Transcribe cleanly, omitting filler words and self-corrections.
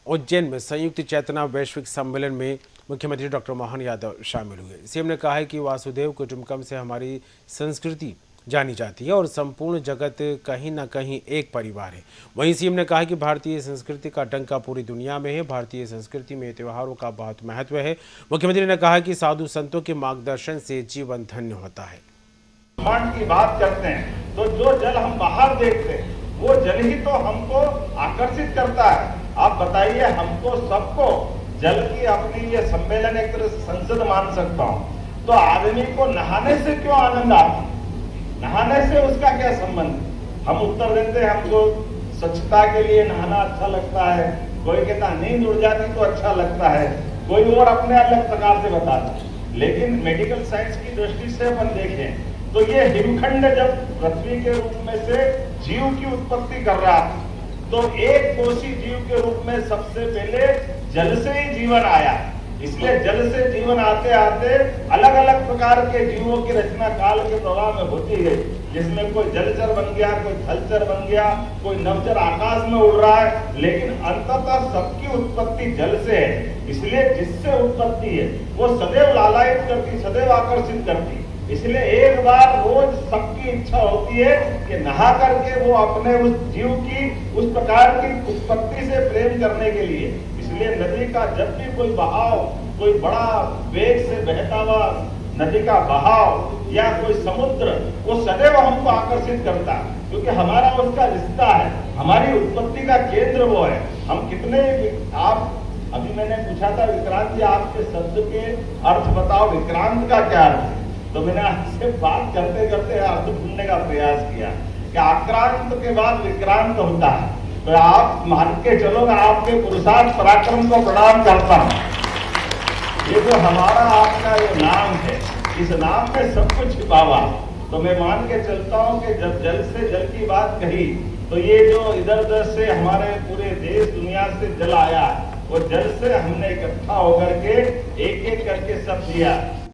उज्जैन में संयुक्त चेतना वैश्विक सम्मेलन में मुख्यमंत्री डॉक्टर मोहन यादव शामिल हुए। सीएम ने कहा है कि वासुदेव कुटुंबकम से हमारी संस्कृति जानी जाती है और संपूर्ण जगत कहीं ना कहीं एक परिवार है। वहीं सीएम ने कहा कि भारतीय संस्कृति का डंका पूरी दुनिया में है। भारतीय संस्कृति में त्योहारों का बहुत महत्व है। मुख्यमंत्री ने कहा कि साधु संतों के मार्गदर्शन से जीवन धन्य होता है। ब्रह्मांड की बात करते हैं तो जो जल हम बाहर देखते हैं वो जल ही तो हमको आकर्षित करता है। आप बताइए, हमको सबको जल की अपनी ये सम्मेलन एक तरह से संसद मान सकता हूँ। तो आदमी को नहाने से क्यों आनंद आता, नहाने से उसका क्या संबंध? हम उत्तर देते हैं हमको स्वच्छता के लिए नहाना अच्छा लगता है, कोई कहता नींद उड़ जाती तो अच्छा लगता है, कोई और अपने अलग प्रकार से बताता है। लेकिन मेडिकल साइंस की दृष्टि से अपन देखें तो ये हिमखंड जब पृथ्वी के रूप में से जीव की उत्पत्ति कर रहा था तो एक कोशी जीव के रूप में सबसे पहले जल से ही जीवन आया। इसलिए जल से जीवन आते आते अलग अलग प्रकार के जीवों की रचना काल के प्रवाह में होती गई, जिसमें कोई जलचर बन गया, कोई थलचर बन गया, कोई नवचर आकाश में उड़ रहा है, लेकिन अंततः सबकी उत्पत्ति जल से है। इसलिए जिससे उत्पत्ति है वो सदैव लालायित करती, सदैव आकर्षित करती। इसलिए एक बार रोज सबकी इच्छा होती है कि नहा करके वो अपने उस जीव की उस प्रकार की उत्पत्ति से प्रेम करने के लिए। इसलिए नदी का जब भी कोई बहाव, कोई बड़ा वेग से बहता हुआ नदी का बहाव या कोई समुद्र, वो सदैव हमको आकर्षित करता है, क्योंकि हमारा उसका रिश्ता है, हमारी उत्पत्ति का केंद्र वो है। हम कितने आप अभी मैंने पूछा था विक्रांत जी, आपके शब्द के अर्थ बताओ, विक्रांत का क्या अर्थ है? तो मैंने आपसे बात करते करते अर्थ ढूंढने का प्रयास किया कि आक्रांत के बाद विक्रांत होता है। तो आप मान के चलो, मैं आपके पुरुषार्थ पराक्रम को प्रणाम करता हूं। ये जो हमारा आपका ये नाम है, इस नाम में सब कुछ छिपा हुआ। तो मैं मान के चलता हूं कि जब जल से जल की बात कही तो ये जो इधर उधर से हमारे पूरे देश दुनिया से जल आया, वो जल से हमने इकट्ठा होकर के एक एक करके सब दिया।